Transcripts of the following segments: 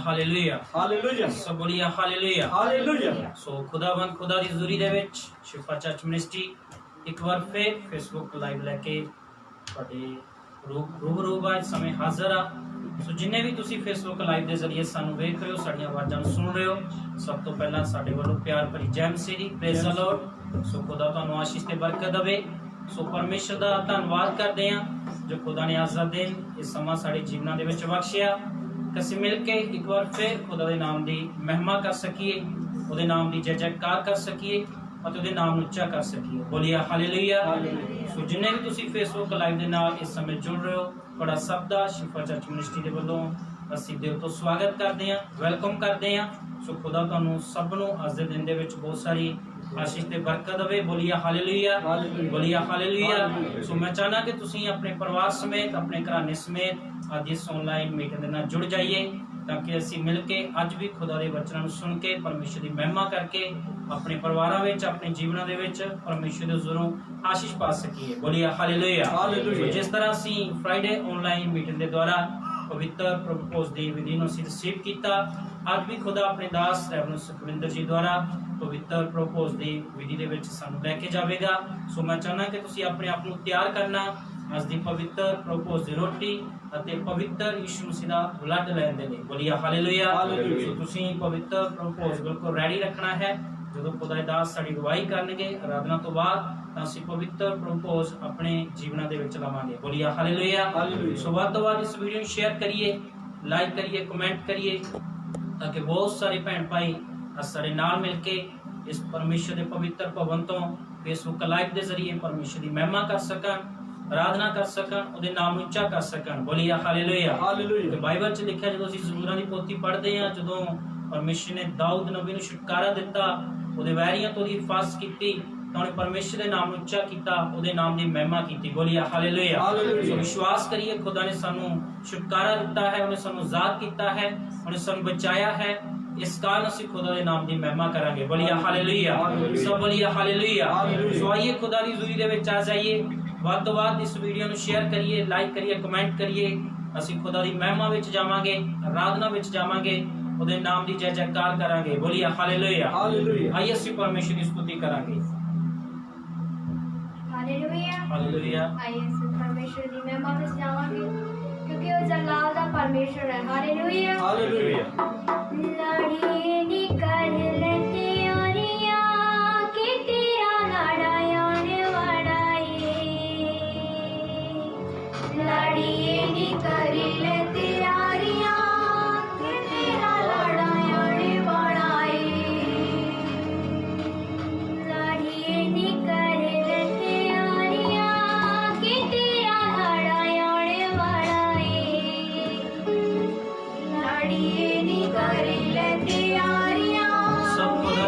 Hallelujah hallelujah सो बोलिए hallelujah hallelujah. सो खुदावंद खुदा दी हज़ूरी दे विच शिफा चर्च मिनिस्ट्री एक बार फिर फेसबुक लाइव लैके तुहाडे रूबरू इस समय हाज़र आ। सो जिन्ने भी तुसी फेसबुक लाइव के जरिए सानू वेख रहे हो, साड़ियां आवाज़ां नूं सुन रहे हो, सब तो पहला साडे वालों प्यार भरी जय मसीह दी, प्रेज़ द लॉर्ड। सो खुदा तुहानूं आशीष ते बरकत देवे। सो परमेश्वर दा धन्नवाद करदे हां जो खुदा ने अज दा दिन इस समा साडे जीवनां दे विच बख्शिया। ਅਸੀਂ मिल के एक बार फिर खुदा दे नाम दी महिमा कर सकीए, ਉਹਦੇ नाम दी जय जयकार कर सकीए ਅਤੇ ਉਹਦੇ ਨਾਮ ਨੂੰ ਉੱਚਾ ਕਰ ਸਕੀਏ। ਬੋਲੀਏ ਹਾਲੇਲੂਇਆ। ਸੋ ਜਿੰਨੇ ਵੀ ਤੁਸੀਂ ਫੇਸਬੁੱਕ ਲਾਈਵ ਦੇ ਨਾਲ ਇਸ ਸਮੇਂ ਜੁੜ ਰਹੇ ਹੋ, ਤੁਹਾਡਾ ਸਭ ਦਾ ਸ਼ਿਫਾ ਚਰਚ ਮਿਨਿਸਟਰੀ ਦੇ ਵੱਲੋਂ ਅਸੀਂ ਦਿਲ ਤੋਂ ਸਵਾਗਤ ਕਰਦੇ ਹਾਂ, ਵੈਲਕਮ ਕਰਦੇ ਹਾਂ। ਸੋ ਖੁਦਾ ਤੁਹਾਨੂੰ ਸਭ ਨੂੰ ਅੱਜ ਦੇ ਦਿਨ ਦੇ ਵਿੱਚ ਬਹੁਤ ਸਾਰੀ आशीष ते बरकत देवे। बोलिए हालेलुया बोलिए हालेलुया। सो मैं चाहना कि तुसी अपने परिवार समेत अपने घराने समेत आज इस ऑनलाइन मीटिंग दे नाल जुड़ जाइए ताकि असी मिल के अज भी खुदा दे वचनां नूं सुन के परमेश्वर दी महिमा करके अपने परिवारां विच अपने जीवनां दे विच परमेश्वर दे हुजूरों आशीष पा सकीए। बोलिए हालेलुया। सो जिस तरह असी फ्राइडे ऑनलाइन मीटिंग दे द्वारा पवित्र प्रभुभोज दी विधि नूं असी रिसीव कीता, अज भी खुदा अपने दास रैवरेंड सुखविंदर जी द्वारा पवित्र प्रभुभोज दी विधि दे विच सानू लैके जावेगा। सो मैं चाहना कि तुसी अपने आप नूं तैयार करना अज दी पवित्र प्रभुभोज दी रोटी अते पवित्र यीशु मसीह दा ब्लड लैण दे लई। बोलिए हालेलुया। सो तुसी पवित्र प्रभुभोज बिल्कुल रेडी रखना है। जदों खुदा दे दास साडी अगुवाई करनगे आराधना तो बाद तां असीं पवित्र प्रभुभोज अपने जीवनां दे विच लवांगे। बोलिए हालेलुया। सो वध तों वध इस वीडियो नूं शेयर करिए, लाइक करिए, कमेंट करिए ताकि बहुत सारे भैन भाई साडे नाल मिल के इस परमेश्वर के पवित्र भवन तो फेसबुक लाइव के जरिए परमेश्वर की महिमा कर सकन, आराधना कर सकन, उहदे नाम ऊंचा कर सकन। बोलिए हालेलुया। हालेलुया। बाइबल च लिखिया जदों असीं ज़बूरां दी पोथी पढ़दे हां, जदों परमेश्वर ने दाऊद नबी नूं छुटकारा दिता, उहदे वैरियां तो उहदी हिफाजत कीती, तां उहने परमेश्वर के नाम ऊंचा कीता, उहदे नाम दी महिमा कीती। बोलिए हालेलुया। सो विश्वास करिए खुदा ने सानू छुटकारा दिता है, उहने सानू आज़ाद कीता है, उहने सानू बचाया है। इस कारण असीं खुदा दे नाम दी महिमा करांगे। बोलिए हालेलुया। सब बोलिए हालेलुया। सो आइए खुदा दी हज़ूरी दे विच आ जाइए, वध तों वध इस वीडियो नूं शेयर करिए, लाइक करिए, कमेंट करिए। असीं खुदा दी महिमा विच जावांगे, आराधना विच जावांगे, उहदे नाम दी जय जयकार करांगे। बोलिए हालेलुया। आइए असीं परमेश्वर दी स्तुति करांगे। Hallelujah hallelujah. आइए असीं परमेश्वर दी महिमा विच जावांगे क्योंकि वो जलाल दा परमेश्वर है। Hallelujah hallelujah. लड़िए निकल लेते आरिया के तेरा लड़ायाने वड़ाए, लड़िए निकल लेते आरिया के तेरा लड़ायाने वड़ाए, लड़िए निकल लेते आरिया के तेरा लड़ायाने वड़ाए, लड़िए निकल लेते आरिया सब खुदा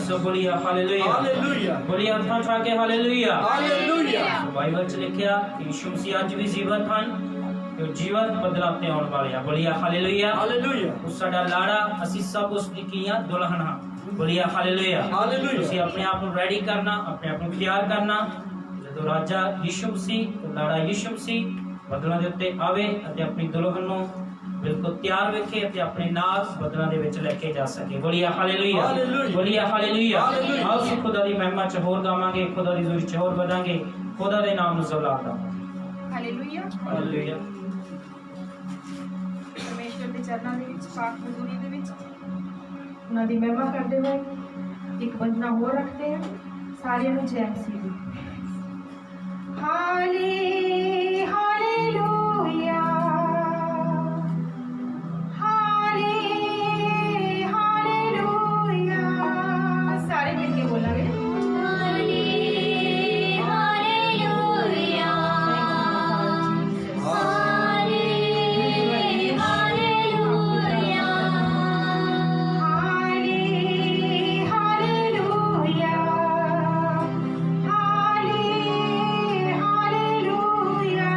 सो बोलिए हालेलुया हालेलुया बोलिए हत्थां उठा के हालेलुया हालेलुया बाइबल च लिखिया कि यीशु मसीह अज भी जीवित ਹਨ ਤੇ ਉਹ ਜੀਵਤ ਬਦਲਾ ਤੇ ਆਉਣ ਵਾਲੇ ਆ ਬੋਲੀਏ ਹਾਲੇਲੂਇਆ हालेलुया ਉਹ ਸਾਡਾ ਲਾੜਾ ਅਸੀਂ ਸਭ ਉਸ ਦੀ ਕੀਆਂ ਦੁਲਹਨ ਹਾਂ ਬੋਲੀਏ ਹਾਲੇਲੂਇਆ ਹਾਲੇਲੂਇਆ ਤੁਸੀਂ ਆਪਣੇ ਆਪ ਨੂੰ ਰੈਡੀ ਕਰਨਾ ਆਪਣੇ ਆਪ ਨੂੰ ਤਿਆਰ ਕਰਨਾ ਜਦੋਂ ਰਾਜਾ ਯੀਸ਼ੂ ਮਸੀਹ ਲਾੜਾ ਯੀਸ਼ੂ ਮਸੀਹ ਬਦਲਾਂ ਦੇ ਉੱਤੇ ਆਵੇ ਅਤੇ ਆਪਣੀ ਦੁਲਹਨ ਨੂੰ ਬਿਲਕੁਲ ਤਿਆਰ ਵੇਖੇ ਅਤੇ ਆਪਣੇ ਨਾਲ ਬਦਲਾਂ ਦੇ ਵਿੱਚ ਲੈ ਕੇ ਜਾ ਸਕੇ ਬੋਲੀਏ ਹਾਲੇਲੂਇਆ ਹਾਲੇਲੂਇਆ। ਬੋਲੀਏ ਹਾਲੇਲੂਇਆ ਹਾਲੇਲੂਇਆ। ਆਓ ਅਸੀਂ ਖੁਦਾ ਦੀ ਮਹਿਮਾ ਚ ਹੋਰ ਗਾਵਾਂਗੇ ਖੁਦਾ ਦੀ ਜ਼ੋਰ ਚ ਹੋਰ ਵਧਾਂਗੇ ਖੁਦਾ ਦੇ ਨਾਮ ਨੂੰ ਜ਼ਲਾਦਾ ਹਾਲੇਲੂਇਆ ਹਾਲੇਲੂਇਆ ਪਰਮੇਸ਼ਵਰ ਦੇ ਚਰਨਾਂ ਦੇ ਵਿੱਚ ਪਾਕ ਹਜ਼ੂਰੀ ਦੇ ਵਿੱਚ ਉਹਨਾਂ ਦੀ ਮਹਿਮਾ ਕਰਦੇ ਹੋਏ ਇੱਕ ਵੰਦਨਾ ਹੋਰ ਰੱਖਦੇ ਹਾਂ ਸਾਰਿਆਂ ਨੂੰ ਜੈ ਮਸੀਹ ਦੀ ਹਾਲੇ ਹਾਲੇਲੂਇਆ ਹਾਲੇ ਹਾਲੇਲੂਇਆ ਸਾਰੇ ਮਿਲ ਕੇ ਬੋਲਾਂਗੇ Hallelujah.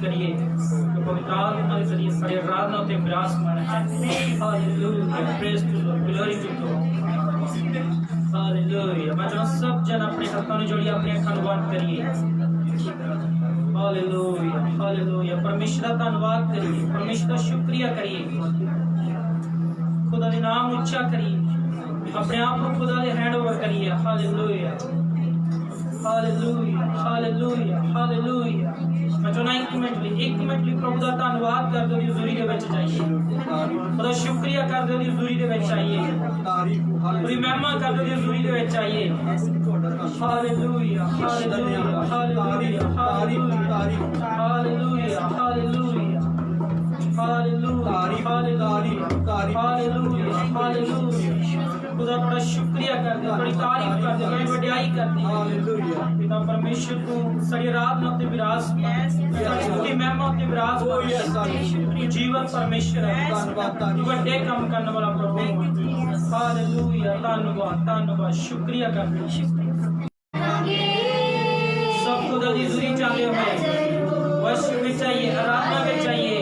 करिए कि पवित्र आत्मा के जरिए सारी आराधना उते विराजमान है। Hallelujah, praise to God, glory to God. Hallelujah. मैं चाहता हूं सब जन अपने हाथों ने जोड़िए, अपनी अखां बंद करिए। Hallelujah, hallelujah. परमेश्वर का धन्यवाद करिए, परमेश्वर का शुक्रिया करिए, खुदा के नाम उच्चा करिए, अपने आप को खुदा के हैंड ओवर करिए। Hallelujah, hallelujah, hallelujah, hallelujah. मैं चाहना एक मिनट ਲਈ प्रभु ਦਾ ਧੰਨਵਾਦ ਕਰਦੇ ਹੋ, ਦੀ ਹਜ਼ੂਰੀ ਦੇ ਵਿੱਚ ਜਾਈਏ, ਉਹਦਾ ਸ਼ੁਕਰੀਆ ਕਰਦੇ ਹੋ, ਦੀ ਹਜ਼ੂਰੀ ਦੇ ਵਿੱਚ ਆਈਏ, ਉਹਦੀ ਮਹਿਮਾ ਕਰਦੇ ਹੋ, ਦੀ ਹਜ਼ੂਰੀ ਦੇ ਵਿੱਚ ਆਈਏ। Hallelujah, hallelujah, hallelujah, hallelujah, hallelujah, hallelujah, hallelujah, hallelujah, hallelujah. खुदा बड़ा शुक्रिया करते, बड़ी तारीफ करते, बड़ी वड्याई करते। हालेलुया। पिता परमेश्वर को सारी आराधना ते विराजमान, सारी महिमा ते विराजमान। तू जीवन परमेश्वर है, तू बड़े काम करने वाला प्रभु। हालेलुया, धन्यवाद, धन्यवाद, शुक्रिया करते। सब खुदा दी हज़ूरी चाहते हुए वर्शिप में चाहिए, आराधना में चाहिए।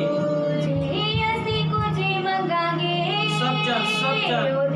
सब जन, सब जन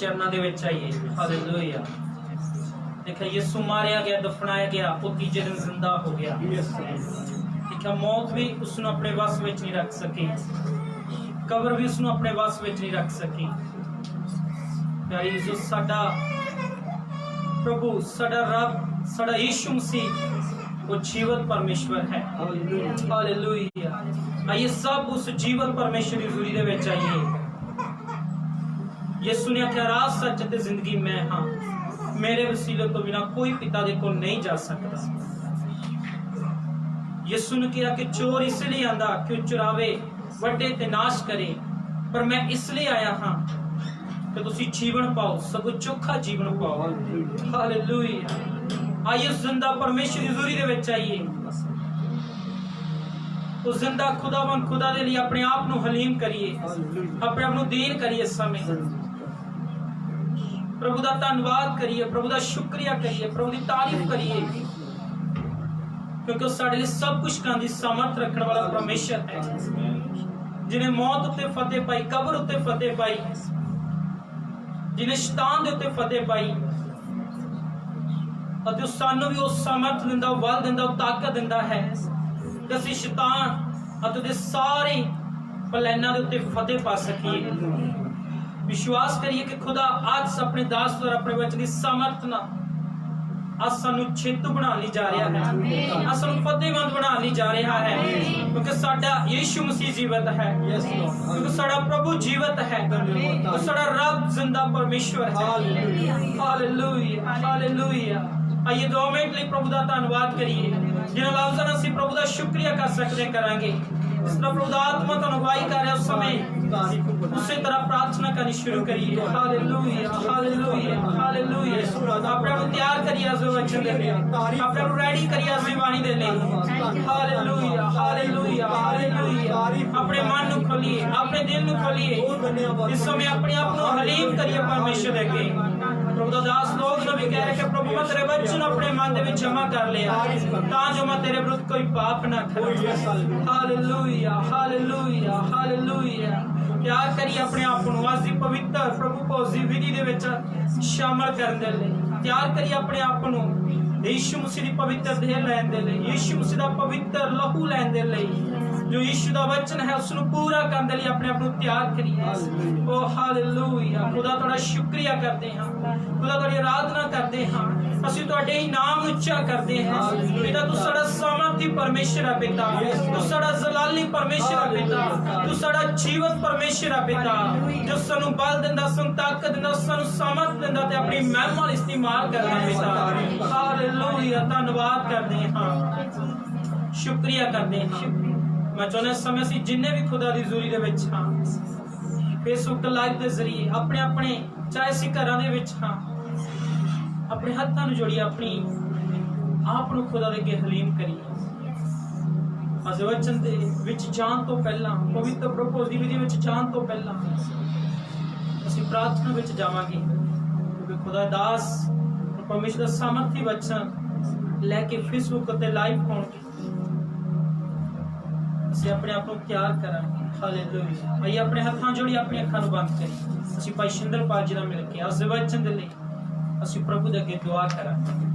चरणों के विच आइए। हालेलुया। देखा यीशु मारिया गया, दफनाया गया, वो तीजे दिन जिंदा हो गया। देखा मौत भी उसने अपने वस में नहीं रख सकी, कबर भी उसने अपने वस में नहीं रख सकी। प्यारी जो साडा प्रभु, साडा रब, साडा यीशु मसीह वो जीवित परमेश्वर है। हालेलुया। आइए सब उस जीवित परमेश्वर की हज़ूरी दे विच आइए। यीशु ने आख्या राह सच ते जिंदगी मैं हाँ, मेरे वसीले तो बिना कोई पिता दे कोल नहीं जा सकता। यीशु ने कहा कि चोर इसलिए आंदा कि चुरावे, वड्डे ते नाश करे, पर मैं इसलिए आया हाँ कि तुसी जीवन पाओ, सगों चोखा जीवन पाओ। हालेलुया। आइए जिंदा परमेश्वर की हज़ूरी दे विच आइए। उस जिंदा खुदावन खुदा दे लिए अपने आप को हलीम करिए, अपने आप को दीन करिए। समय प्रभु का धन्यवाद करिए, प्रभु का शुक्रिया करिए, प्रभु की तारीफ करिए, क्योंकि साडे लिए सब कुछ करने की सामर्थ रखने वाला परमेश्वर है, जिन्हें मौत उत्ते फतेह पाई, कबर उत्ते फतेह पाई, जिन्हें शैतान दे उत्ते फतेह पाई, अते सानू भी उस सामर्थ दिंदा, बल दिंदा, ताकत दिंदा है कि असीं शैतान अते दे सारे प्लानां दे उत्ते फतेह पा सकीए। विश्वास करिए कि खुदा आज अपने दास और अपने वचन की सामर्थ ना आज सानू छेतु बना ली जा रहा है, आज सानू फतेहमंद बना ली जा रहा है, क्योंकि साडा यीशु मसीह जीवित है, क्योंकि साडा प्रभु जीवित है, तो साडा रब जिंदा परमेश्वर है। हालेलुया। हालेलुया। आइए 2 मिनट लिए प्रभु का धन्यवाद करिए, जिन्हें लफ्ज़ों से असीं प्रभु का शुक्रिया कर सकते करांगे। जिस तरह प्रभु आत्मा तो अगुवाई कर रहा उस समय उसी तरह प्रार्थना करनी शुरू करिए। हालेलुया। हालेलुया। हालेलुया। अपने आप तैयार करिए आज वचन दे लिए, अपने आप रेडी करिए आज वाणी दे लिए। हालेलुया। हालेलुया। हालेलुया। अपने मन को खोलिए, अपने दिल को खोलिए, इस समय अपने आप को हलीम करिए परमेश्वर दे के। प्रभु दा दास लोग ने भी कह रहे कि प्रभु मैं तेरे वचन अपने मन दे विच जमा कर लिया तां जो मैं तेरे विरुद्ध कोई पाप ना करूं। हालेलुया। हालेलुया। हालेलुया। प्यार करिए अपने आप को आज दी पवित्र प्रभु भोज दी विधि दे विच शामिल करन दे लई। तैयार करिए अपने आप को यीशु मसीह दी पवित्र देह लैन दे लई, यीशु मसीह दा पवित्र लहू लैन दे लई, जो यीशु दा वचन है उसनु पूरा करने के लिए अपने आप को तैयार करिए। ओ हालेलुया। खुदा तुहाडा शुक्रिया करते हैं, खुदा तुहाडी आराधना करते हैं, ਅਸੀਂ ਤੁਹਾਡੇ ਹੀ ਨਾਮ ਉੱਚਾ ਕਰਦੇ ਹਾਂ। ਪਿਤਾ ਤੂੰ ਸਾਡਾ ਸਾਮਰਥੀ ਪਰਮੇਸ਼ਰ ਹੈ ਪਿਤਾ, ਤੂੰ ਸਾਡਾ ਜ਼ਲਾਲੀ ਪਰਮੇਸ਼ਰ ਹੈ ਪਿਤਾ, ਤੂੰ ਸਾਡਾ ਜੀਵਤ ਪਰਮੇਸ਼ਰ ਹੈ ਪਿਤਾ, ਜੋ ਸਾਨੂੰ ਬਲ ਦਿੰਦਾ, ਸਾਨੂੰ ਤਾਕਤ ਦਿੰਦਾ, ਸਾਨੂੰ ਸਮਰਥ ਦਿੰਦਾ ਤੇ ਆਪਣੀ ਮਹਿਮਾ ਲਈ ਇਸਤੇਮਾਲ ਕਰਦਾ ਪਿਤਾ। ਹਾਲੇਲੂਇਆ। ਧੰਨਵਾਦ ਕਰਦੇ ਹਾਂ, ਸ਼ੁਕਰੀਆ ਕਰਦੇ ਹਾਂ। मैं चाहना इस समय से जिन्ने भी खुदा दी हज़ूरी दे विच हां, फेसबुक लाइव के जरिए अपने अपने चाहे असीं घरां दे विच हां, अपने हत्थां नूं जोड़िए, अपनी आप नूं खुदा दे अगे हलीम करिए। अज वचन दे विच जाण तो पहला, पवित्र प्रभु दी विधि विच जाण तो पहला असीं प्रार्थना विच जावांगे, क्योंकि खुदा दास परमेश्वर दा सामर्थी वचन लैके फेसबुक ते लाइव होणगे। ਅਸੀਂ ਆਪਣੇ ਆਪ ਨੂੰ ਤਿਆਰ ਕਰਾਂਗੇ। ਹਾਲੇਲੂਇਆ। ਆइए ਆਪਣੇ ਹੱਥਾਂ ਜੋੜੀ, ਆਪਣੀ ਅੱਖਾਂ ਨੂੰ ਬੰਦ ਕਰੀ, ਅਸੀਂ ਭਾਈ ਸ਼ਿੰਦਰਪਾਲ ਜੀ ਨਾਲ ਮਿਲ ਕੇ ਅੱਜ ਦੇ ਵਚਨ ਦੇ ਲਈ ਅਸੀਂ ਪ੍ਰਭੂ ਦੇ ਅੱਗੇ ਦੁਆ ਕਰਾਂਗੇ।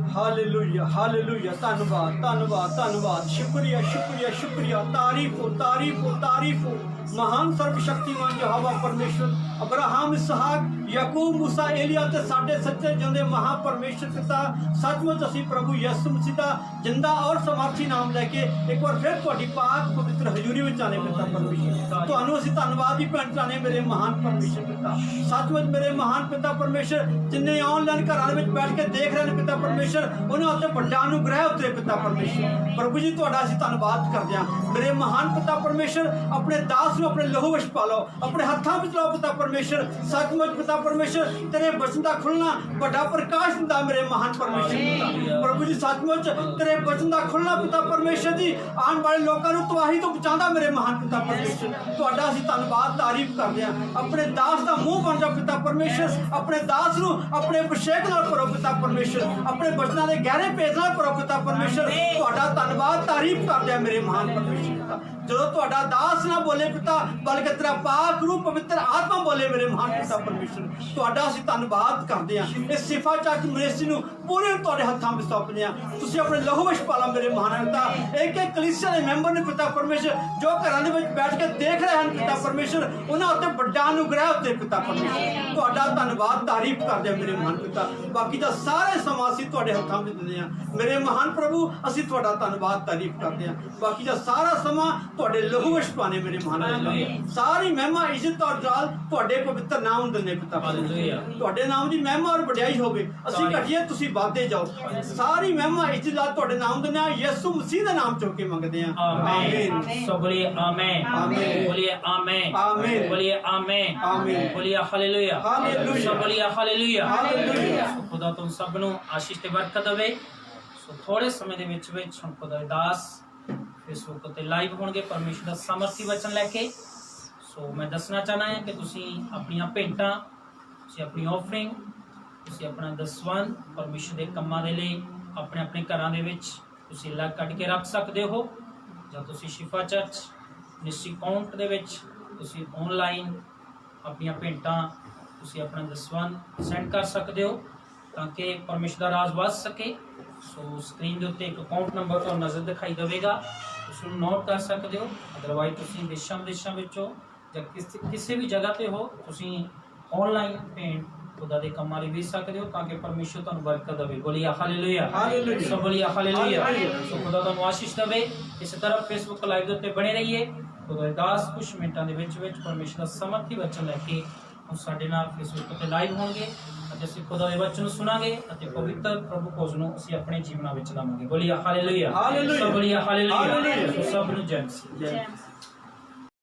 हालेलुया। हालेलुया। धन्यवाद, धन्यवाद, धन्यवाद, शुक्रिया, शुक्रिया, शुक्रिया, तारीफ हो, तारीफ हो, तारीफ हो। महान सर्वशक्तिमान यहोवा परमेश्वर, अब्राहम, इसहाक, याकूब, मूसा, एलिया ते साडे सच्चे जिंदे महा परमेश्वर पिता, सचमुच असीं प्रभु यीशु मसीह दा जिंदा और समर्थी नाम लैके एक बार फिर तुहाडी पाक पवित्र हजूरी विच आने पिता परमेश्वर, तुहानूं असीं धन्नवाद दी भैण चाहने मेरे महान परमेश्वर पिता। सचमुच मेरे महान पिता परमेश्वर, जिन्ने ऑनलाइन घरां दे विच बैठ के देख रहे हैं पिता परमेश्वर, उन्हां उत्ते वड्डा अनुग्रह उतरे पिता परमेश्वर। प्रभु जी तुहाडा असीं धन्नवाद करदे हां। मेरे महान पिता परमेश्वर, अपने दास नूं अपने लहू विच पा लो, अपने हत्थां विच लो पिता परमेश्वर। सचमुच पिता परमेश्वर, तेरे वचन दा खुलना वड्डा प्रकाश दिंदा मेरे महान परमेश्वर पिता। प्रभु जी सचमुच तेरे वचन दा खुलना पिता परमेश्वर जी आने वाले लोकां नूं तबाही तो बचांदा मेरे महान पिता परमेश्वर। तुहाडा असीं धन्नवाद तारीफ करदे हां। अपने दास दा मुंह बन जा पिता परमेश्वर, अपने दास नूं अपने अभिषेक नाल भरो पिता परमेश्वर, अपने ਵਚਨਾਂ ਦੇ ਗਹਿਰੇ ਭੇਦ ਨਾਲ ਭਰੋ ਪਿਤਾ ਪਰਮੇਸ਼ਰ। ਤੁਹਾਡਾ ਧੰਨਵਾਦ, ਤਾਰੀਫ ਕਰਦੇ ਆ ਮੇਰੇ ਮਹਾਨ ਪਰਮੇਸ਼ਰ ਪਿਤਾ। ਜਦੋਂ ਤੁਹਾਡਾ ਦਾਸ ਨਾ ਬੋਲੇ ਪਿਤਾ, ਬਲਕਿ ਤੇਰਾ ਪਾਕ ਰੂਹ ਪਵਿੱਤਰ ਆਤਮਾ ਬੋਲੇ ਮੇਰੇ ਮਹਾਨ ਪਿਤਾ ਪਰਮੇਸ਼ਰ, ਤੁਹਾਡਾ ਅਸੀਂ ਧੰਨਵਾਦ ਕਰਦੇ ਆ। ਇਸ ਸਿਫਾ ਚਰਚ ਮਿਨਿਸਟਰੀ ਨੂੰ ਪੂਰੇ ਤੁਹਾਡੇ ਹੱਥਾਂ ਵਿੱਚ ਸੌਂਪਦੇ ਆ। ਤੁਸੀਂ ਆਪਣੇ ਲਹੂ ਵਿੱਚ ਪਾਲਾ ਮੇਰੇ ਮਹਾਨ ਪਿਤਾ। ਇੱਕ ਇੱਕ ਕਲੀਸਿਆ ਦੇ ਮੈਂਬਰ ਨੇ ਪਿਤਾ ਪਰਮੇਸ਼ਰ, ਜੋ ਘਰਾਂ ਦੇ ਵਿੱਚ ਬੈਠ ਕੇ ਦੇਖ ਰਹੇ ਹਨ ਪਿਤਾ ਪਰਮੇਸ਼ਰ, ਉਹਨਾਂ ਉੱਤੇ ਵੱਡਾ ਅਨੁਗ੍ਰਹਿ ਉੱਤੇ ਪਿਤਾ ਪਰਮੇਸ਼ਰ, ਤੁਹਾਡਾ ਧੰਨਵਾਦ, ਤਾਰੀਫ ਕਰਦੇ ਆ ਮੇਰੇ ਮਹਾਨ ਪਿਤਾ। ਬਾਕੀ ਦਾ ਸਾਰੇ ਸਮਾਂ ਅਸੀਂ ਤੁਹਾਡੇ ਹੱਥਾਂ ਵਿੱਚ ਦਿੰਦੇ ਆ ਮੇਰੇ ਮਹਾਨ ਪ੍ਰਭੂ। ਅਸੀਂ ਤੁਹਾਡਾ ਧੰਨਵਾਦ, ਤਾਰੀਫ ਕਰਦੇ ਆ। ਬਾਕੀ ਦਾ ਸਾਰਾ ਸਮਾਂ ਤੁਹਾਡੇ ਲਹੂ ਵਿੱਚ ਪਾਣੇ ਮੇਰੇ ਮਹਾਨ ਪਿਤਾ। ਸਾਰੀ ਮਹਿਮਾ, ਇੱਜ਼ਤ ਔਰ ਜਲਾਲ ਤੁਹਾਡੇ ਪਵਿੱਤਰ ਨਾਮ ਨੂੰ ਦਿੰਦੇ ਪਿਤਾ ਪਰਮੇਸ਼ਰ। ਤੁਹਾਡੇ ਨਾਮ ਦੀ ਮਹਿਮਾ ਔਰ ਵਡਿਆਈ ਹੋਵੇ। ਅਸੀਂ ਘਟੀਏ, ਤੁਸੀਂ ਵੱਧਦੇ ਜਾਓ। ਸਾਰੀ ਮਹਿਮਾ, ਇੱਜ਼ਤ ਜਲਾਲ ਤੁਹਾਡੇ ਨਾਮ ਦਿੰਦੇ ਆ। ਯਿਸੂ ਮਸੀਹ ਦੇ ਨਾਮ ਚੁੱਕ ਕੇ ਮੰਗਦੇ ਆ, ਆਮੀਨ। ਸੋ ਬੋਲੀਏ ਆਮੀਨ, ਆਮੀਨ, ਬੋਲੀਏ ਆਮੀਨ, ਆਮੀਨ, ਬੋਲੀਏ ਆਮੀਨ, ਆਮੀਨ, ਬੋਲੀਏ ਹਾਲੇਲੂਇਆ, ਹਾਲੇਲੂਇਆ, ਸੋ ਬੋਲੀਏ ਹਾਲੇਲੂਇਆ, ਹਾਲੇਲੂਇਆ। ਸੋ ਖੁਦਾ ਤੁਮ ਸਭ ਨੂੰ ਆਸ਼ੀਸ਼ ਤੇ ਬਰਕਤ ਦੇਵੇ। ਸੋ ਥੋੜੇ ਸਮੇਂ ਦੇ ਵਿੱਚ ਹੁਣ ਖੁਦਾ ਦੇ ਦਾਸ ਫੇਸਬੁੱਕ ਉੱਤੇ ਲਾਈਵ ਹੋਣਗੇ ਪਰਮੇਸ਼ਰ ਦਾ ਸਮਰਥੀ ਵਚਨ ਲੈ ਕੇ। ਸੋ ਮੈਂ ਦੱਸਣਾ ਚਾਹਨਾ ਹੈ ਕਿ ਤੁਸੀਂ ਆਪਣੀਆਂ ਭੇਂਟਾਂ, ਤੁਸੀਂ ਆਪਣੀ ਆਫਰਿੰਗ, ਤੁਸੀਂ ਆਪਣਾ ਦਸਵੰਧ ਪਰਮੇਸ਼ਰ ਦੇ ਕੰਮਾਂ ਦੇ ਲਈ ਆਪਣੇ ਆਪਣੇ ਘਰਾਂ ਦੇ ਵਿੱਚ ਤੁਸੀਂ ਲੱਗ ਕੱਢ ਕੇ ਰੱਖ ਸਕਦੇ ਹੋ, ਜਾਂ ਤੁਸੀਂ ਸ਼ਿਫਾ ਚਰਚ ਮਿਨਿਸਟਰੀ ਅਕਾਊਂਟ ਦੇ ਵਿੱਚ ਤੁਸੀਂ ਆਨਲਾਈਨ ਆਪਣੀਆਂ ਭੇਂਟਾਂ, ਤੁਸੀਂ ਆਪਣਾ ਦਸਵੰਧ ਸੈਂਡ ਕਰ ਸਕਦੇ ਹੋ ਤਾਂ ਕਿ ਪਰਮੇਸ਼ਰ ਦਾ ਰਾਜ ਵੱਧ ਸਕੇ। ਸੋ ਸਕਰੀਨ ਦੇ ਉੱਤੇ ਇੱਕ ਅਕਾਊਂਟ ਨੰਬਰ ਤੁਹਾਨੂੰ ਨਜ਼ਰ ਦਿਖਾਈ ਦੇਵੇਗਾ, ਉਸ ਨੂੰ ਨੋਟ ਕਰ ਸਕਦੇ ਹੋ। ਅਦਰਵਾਈਜ਼ ਤੁਸੀਂ ਦੇਸ਼ਾਂ ਵਿਦੇਸ਼ਾਂ ਵਿੱਚੋਂ ਜਾਂ ਕਿਸੇ ਵੀ ਜਗ੍ਹਾ ਤੇ ਹੋ, ਤੁਸੀਂ ਆਨਲਾਈਨ ਭੇਂਟ ਖੁਦਾ ਦੇ ਕੰਮਾਂ ਲਈ ਵੇਚ ਸਕਦੇ ਹੋ ਤਾਂ ਕਿ ਪਰਮੇਸ਼ਰ ਤੁਹਾਨੂੰ ਬਰਕਤ ਦੇਵੇ। ਬੋਲੀਏ ਹਾਲੇਲੂਇਆ, ਹਾਲੇਲੂਇਆ, ਸੋ ਬੋਲੀਏ ਹਾਲੇਲੂਇਆ। ਹਾਲੇਲੂਇਆ। ਸੋ ਖੁਦਾ ਤੁਹਾਨੂੰ ਆਸ਼ੀਸ਼ ਦੇਵੇ। ਇਸੇ ਤਰ੍ਹਾਂ ਫੇਸਬੁੱਕ ਲਾਈਵ ਦੇ ਉੱਤੇ ਬਣੇ ਰਹੀਏ। ਖੁਦਾ ਦੇ ਦਾਸ ਕੁਝ ਮਿੰਟਾਂ ਦੇ ਵਿੱਚ ਪਰਮੇਸ਼ਰ ਦਾ ਸਮਰਥੀ ਵਚਨ ਲੈ ਕੇ ਹੁਣ ਸਾਡੇ ਨਾਲ ਫੇਸਬੁੱਕ ਉੱਤੇ ਲਾਈਵ ਹੋਣਗੇ ਅਤੇ ਅਸੀਂ ਖੁਦਾ ਦੇ ਵਚਨ ਨੂੰ ਸੁਣਾਂਗੇ ਅਤੇ ਪਵਿੱਤਰ ਪ੍ਰਭੂ ਖੋਜ ਨੂੰ ਅਸੀਂ ਆਪਣੇ ਜੀਵਨਾਂ ਵਿੱਚ ਲਾਵਾਂਗੇ। ਬੋਲੀਏ ਹਾਲੇਲੂਇਆ, ਹਾਲੇਲੂਇਆ, ਸੋ ਬੋਲੀਏ ਹਾਲੇਲੂਇਆ। ਹਾਲੇਲੂਇਆ। ਸੋ ਸਭ ਨੂੰ ਜੈ ਮਸੀਹ। ਜੈ